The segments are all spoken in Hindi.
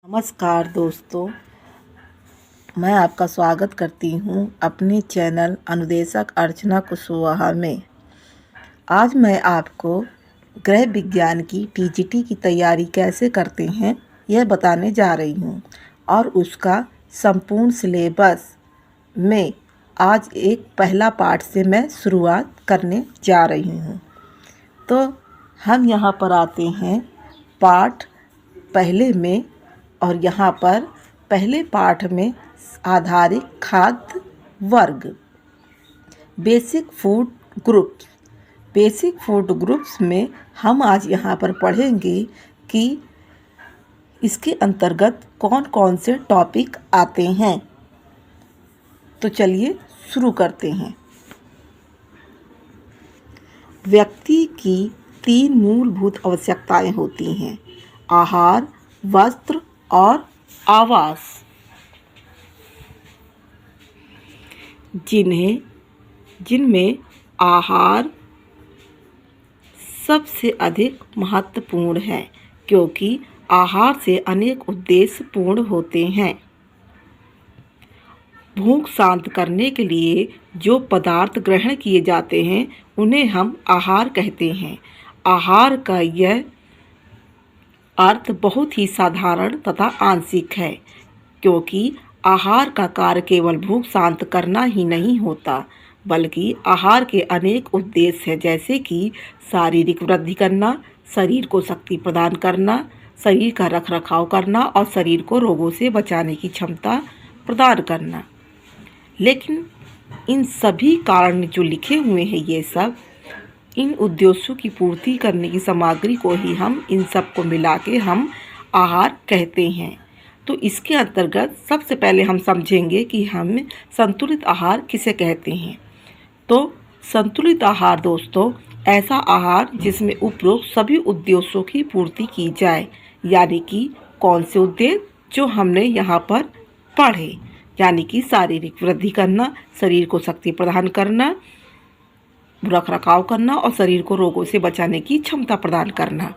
नमस्कार दोस्तों, मैं आपका स्वागत करती हूँ अपने चैनल अनुदेशक अर्चना कुशवाहा में। आज मैं आपको गृह विज्ञान की टीजीटी की तैयारी कैसे करते हैं यह बताने जा रही हूँ और उसका संपूर्ण सिलेबस में आज एक पहला पाठ से मैं शुरुआत करने जा रही हूँ। तो हम यहाँ पर आते हैं पाठ पहले में, और यहाँ पर पहले पाठ में आधारित खाद्य वर्ग बेसिक फूड ग्रुप्स में हम आज यहाँ पर पढ़ेंगे कि इसके अंतर्गत कौन कौन से टॉपिक आते हैं। तो चलिए शुरू करते हैं। व्यक्ति की 3 मूलभूत आवश्यकताएं होती हैं: आहार, वस्त्र और आवास, जिनमें आहार सबसे अधिक महत्वपूर्ण है, क्योंकि आहार से अनेक उद्देश्य पूर्ण होते हैं। भूख शांत करने के लिए जो पदार्थ ग्रहण किए जाते हैं उन्हें हम आहार कहते हैं। आहार का यह अर्थ बहुत ही साधारण तथा आंशिक है, क्योंकि आहार का कार्य केवल भूख शांत करना ही नहीं होता, बल्कि आहार के अनेक उद्देश्य हैं, जैसे कि शारीरिक वृद्धि करना, शरीर को शक्ति प्रदान करना, शरीर का रखरखाव करना और शरीर को रोगों से बचाने की क्षमता प्रदान करना। लेकिन इन सभी कारण जो लिखे हुए हैं, ये सब इन उद्देश्यों की पूर्ति करने की सामग्री को ही हम इन सब को मिला के हम आहार कहते हैं। तो इसके अंतर्गत सबसे पहले हम समझेंगे कि हम संतुलित आहार किसे कहते हैं। तो संतुलित आहार दोस्तों ऐसा आहार जिसमें उपरोक्त सभी उद्देश्यों की पूर्ति की जाए। यानी कि कौन से उद्देश्य जो हमने यहाँ पर पढ़े, यानी कि शारीरिक वृद्धि करना, शरीर को शक्ति प्रदान करना, रखरखाव करना और शरीर को रोगों से बचाने की क्षमता प्रदान करना।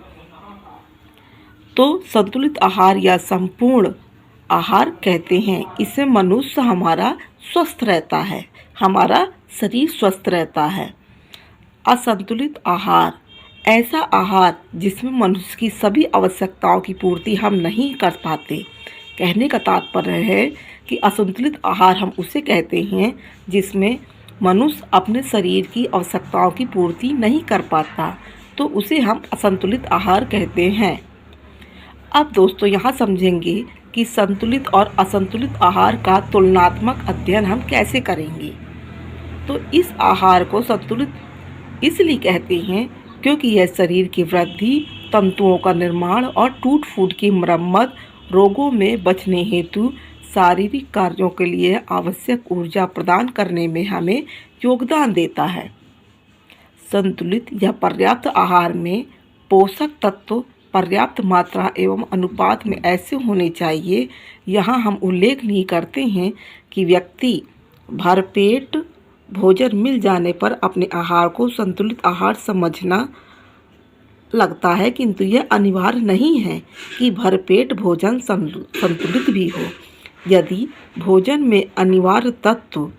तो संतुलित आहार या संपूर्ण आहार कहते हैं। इससे मनुष्य हमारा स्वस्थ रहता है, हमारा शरीर स्वस्थ रहता है। असंतुलित आहार ऐसा आहार जिसमें मनुष्य की सभी आवश्यकताओं की पूर्ति हम नहीं कर पाते। कहने का तात्पर्य है कि असंतुलित आहार हम उसे कहते हैं जिसमें मनुष्य अपने शरीर की आवश्यकताओं की पूर्ति नहीं कर पाता, तो उसे हम असंतुलित आहार कहते हैं। अब दोस्तों यहाँ समझेंगे कि संतुलित और असंतुलित आहार का तुलनात्मक अध्ययन हम कैसे करेंगे। तो इस आहार को संतुलित इसलिए कहते हैं क्योंकि यह शरीर की वृद्धि, तंतुओं का निर्माण और टूट फूट की मरम्मत, रोगों में बचने हेतु शारीरिक कार्यों के लिए आवश्यक ऊर्जा प्रदान करने में हमें योगदान देता है। संतुलित या पर्याप्त आहार में पोषक तत्व पर्याप्त मात्रा एवं अनुपात में ऐसे होने चाहिए। यहाँ हम उल्लेख नहीं करते हैं कि व्यक्ति भरपेट भोजन मिल जाने पर अपने आहार को संतुलित आहार समझना लगता है, किंतु यह अनिवार्य नहीं है कि भरपेट भोजन संतुलित भी हो। यदि भोजन में अनिवार्य तत्व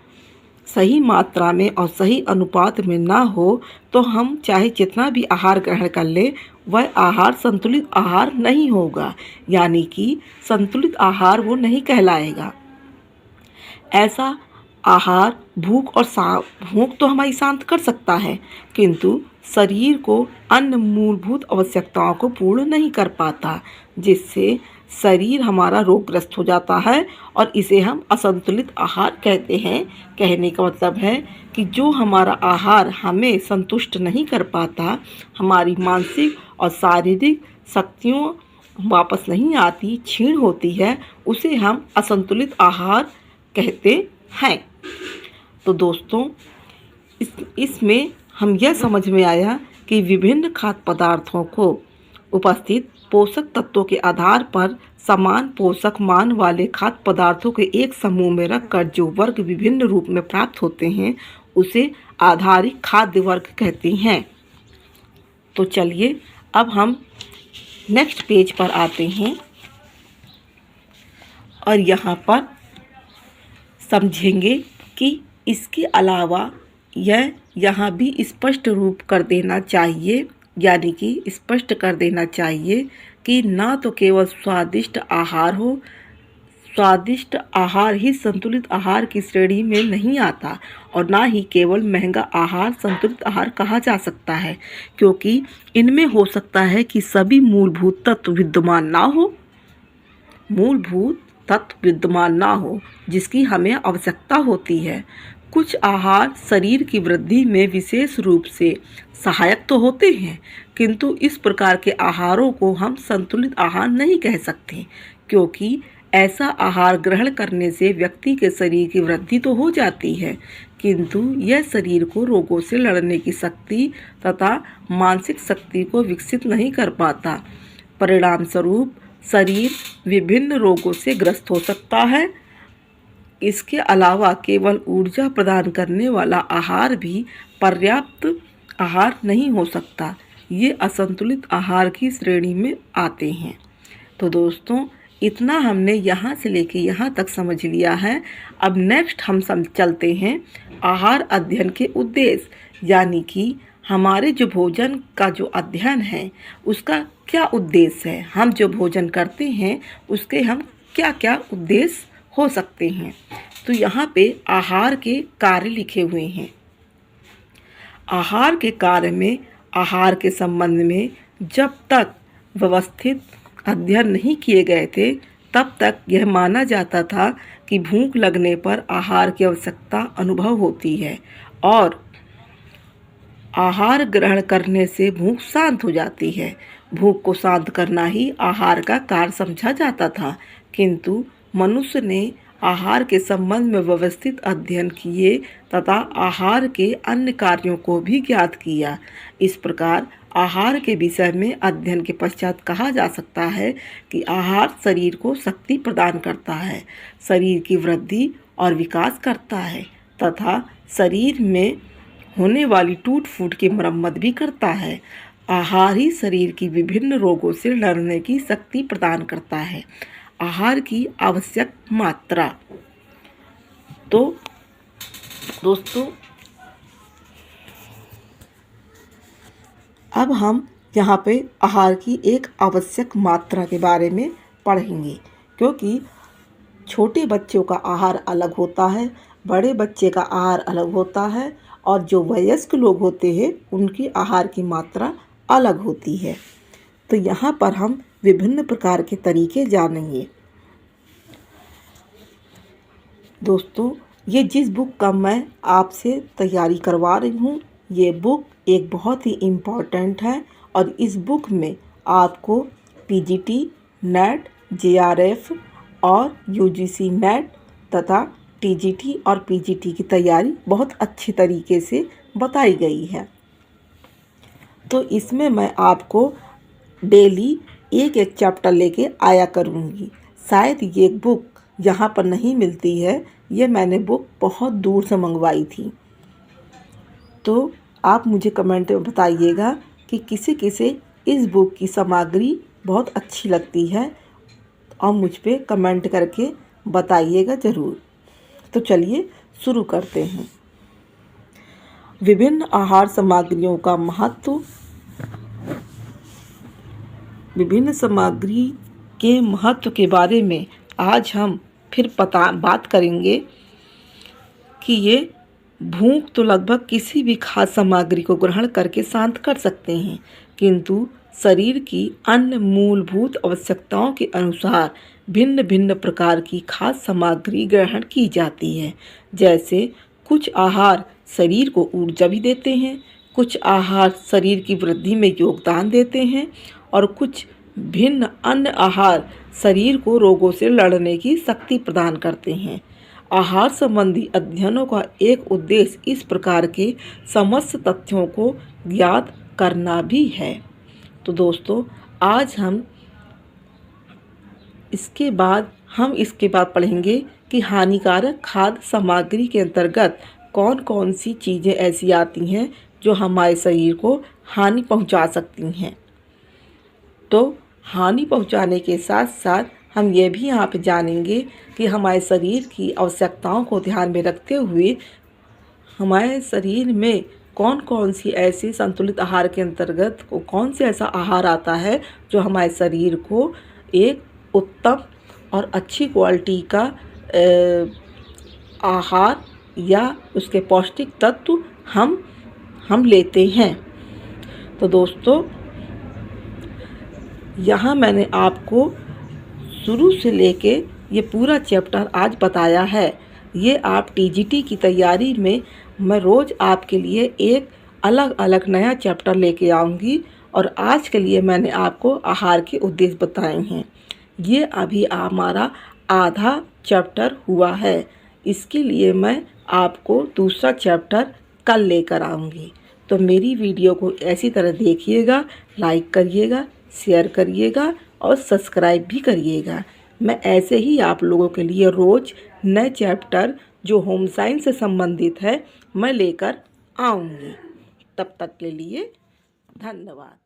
सही मात्रा में और सही अनुपात में ना हो तो हम चाहे जितना भी आहार ग्रहण कर ले, वह आहार संतुलित आहार नहीं होगा, यानी कि संतुलित आहार वो नहीं कहलाएगा। ऐसा आहार भूख तो हमारी शांत कर सकता है, किंतु शरीर को अन्य मूलभूत आवश्यकताओं को पूर्ण नहीं कर पाता, जिससे शरीर हमारा रोगग्रस्त हो जाता है और इसे हम असंतुलित आहार कहते हैं। कहने का मतलब है कि जो हमारा आहार हमें संतुष्ट नहीं कर पाता, हमारी मानसिक और शारीरिक शक्तियों वापस नहीं आती, क्षीण होती है, उसे हम असंतुलित आहार कहते हैं। तो दोस्तों इसमें हम यह समझ में आया कि विभिन्न खाद्य पदार्थों को उपस्थित पोषक तत्वों के आधार पर समान पोषक मान वाले खाद्य पदार्थों के एक समूह में रखकर जो वर्ग विभिन्न रूप में प्राप्त होते हैं उसे आधारित खाद्य वर्ग कहते हैं। तो चलिए अब हम नेक्स्ट पेज पर आते हैं। और यहाँ पर समझेंगे कि इसके अलावा यह यहाँ भी स्पष्ट रूप कर देना चाहिए, यानी कि स्पष्ट कर देना चाहिए कि ना तो केवल स्वादिष्ट आहार हो, स्वादिष्ट आहार ही संतुलित आहार की श्रेणी में नहीं आता, और ना ही केवल महंगा आहार संतुलित आहार कहा जा सकता है, क्योंकि इनमें हो सकता है कि सभी मूलभूत तत्व विद्यमान ना हो जिसकी हमें आवश्यकता होती है। कुछ आहार शरीर की वृद्धि में विशेष रूप से सहायक तो होते हैं, किंतु इस प्रकार के आहारों को हम संतुलित आहार नहीं कह सकते, क्योंकि ऐसा आहार ग्रहण करने से व्यक्ति के शरीर की वृद्धि तो हो जाती है, किंतु यह शरीर को रोगों से लड़ने की शक्ति तथा मानसिक शक्ति को विकसित नहीं कर पाता। परिणाम स्वरूप शरीर विभिन्न रोगों से ग्रस्त हो सकता है। इसके अलावा केवल ऊर्जा प्रदान करने वाला आहार भी पर्याप्त आहार नहीं हो सकता। ये असंतुलित आहार की श्रेणी में आते हैं। तो दोस्तों, इतना हमने यहाँ से लेके यहाँ तक समझ लिया है। अब नेक्स्ट हम चलते हैं आहार अध्ययन के उद्देश्य, यानी कि हमारे जो भोजन का जो अध्ययन है उसका क्या उद्देश्य है, हम जो भोजन करते हैं उसके हम क्या क्या उद्देश्य हो सकते हैं। तो यहाँ पे आहार के कार्य लिखे हुए हैं। आहार के कार्य में आहार के संबंध में जब तक व्यवस्थित अध्ययन नहीं किए गए थे तब तक यह माना जाता था कि भूख लगने पर आहार की आवश्यकता अनुभव होती है और आहार ग्रहण करने से भूख शांत हो जाती है। भूख को शांत करना ही आहार का कार्य समझा जाता था, किंतु मनुष्य ने आहार के संबंध में व्यवस्थित अध्ययन किए तथा आहार के अन्य कार्यों को भी ज्ञात किया। इस प्रकार आहार के विषय में अध्ययन के पश्चात कहा जा सकता है कि आहार शरीर को शक्ति प्रदान करता है, शरीर की वृद्धि और विकास करता है तथा शरीर में होने वाली टूट फूट की मरम्मत भी करता है। आहार ही शरीर की विभिन्न रोगों से लड़ने की शक्ति प्रदान करता है। आहार की आवश्यक मात्रा। तो दोस्तों, अब हम यहाँ पे आहार की एक आवश्यक मात्रा के बारे में पढ़ेंगे, क्योंकि छोटे बच्चों का आहार अलग होता है, बड़े बच्चे का आहार अलग होता है और जो वयस्क लोग होते हैं उनकी आहार की मात्रा अलग होती है। तो यहाँ पर हम विभिन्न प्रकार के तरीके जानेंगे। दोस्तों, ये जिस बुक का मैं आपसे तैयारी करवा रही हूँ, ये बुक एक बहुत ही इम्पॉर्टेंट है और इस बुक में आपको पीजीटी, नेट, जेआरएफ और यूजीसी नेट तथा टीजीटी और पीजीटी की तैयारी बहुत अच्छे तरीके से बताई गई है। तो इसमें मैं आपको डेली एक एक चैप्टर लेके आया करूँगी। शायद ये बुक यहाँ पर नहीं मिलती है, ये मैंने बुक बहुत दूर से मंगवाई थी। तो आप मुझे कमेंट में बताइएगा कि किसे किसे इस बुक की सामग्री बहुत अच्छी लगती है और मुझ पे कमेंट करके बताइएगा ज़रूर। तो चलिए शुरू करते हैं। विभिन्न आहार सामग्रियों का महत्व। विभिन्न सामग्री के महत्व के बारे में आज हम फिर बात करेंगे कि ये भूख तो लगभग किसी भी खाद्य सामग्री को ग्रहण करके शांत कर सकते हैं, किंतु शरीर की अन्य मूलभूत आवश्यकताओं के अनुसार भिन्न भिन्न प्रकार की खाद्य सामग्री ग्रहण की जाती है। जैसे कुछ आहार शरीर को ऊर्जा भी देते हैं, कुछ आहार शरीर की वृद्धि में योगदान देते हैं और कुछ भिन्न अन्य आहार शरीर को रोगों से लड़ने की शक्ति प्रदान करते हैं। आहार संबंधी अध्ययनों का एक उद्देश्य इस प्रकार के समस्त तथ्यों को ज्ञात करना भी है। तो दोस्तों, आज हम इसके बाद पढ़ेंगे कि हानिकारक खाद्य सामग्री के अंतर्गत कौन कौन सी चीज़ें ऐसी आती हैं जो हमारे शरीर को हानि पहुंचा सकती हैं। तो हानि पहुंचाने के साथ साथ हम ये भी यहाँ पे जानेंगे कि हमारे शरीर की आवश्यकताओं को ध्यान में रखते हुए हमारे शरीर में कौन कौन सी ऐसी संतुलित आहार के अंतर्गत कौन सा ऐसा आहार आता है जो हमारे शरीर को एक उत्तम और अच्छी क्वालिटी का आहार या उसके पौष्टिक तत्व हम लेते हैं। तो दोस्तों, यहाँ मैंने आपको शुरू से लेके ये पूरा चैप्टर आज बताया है। ये आप टीजीटी की तैयारी में मैं रोज़ आपके लिए एक अलग अलग नया चैप्टर लेके आऊँगी और आज के लिए मैंने आपको आहार के उद्देश्य बताए हैं। ये अभी हमारा आधा चैप्टर हुआ है, इसके लिए मैं आपको दूसरा चैप्टर कल लेकर आऊँगी। तो मेरी वीडियो को ऐसी तरह देखिएगा, लाइक करिएगा, शेयर करिएगा और सब्सक्राइब भी करिएगा। मैं ऐसे ही आप लोगों के लिए रोज़ नए चैप्टर जो होम साइंस से संबंधित है मैं लेकर आऊँगी। तब तक के लिए धन्यवाद।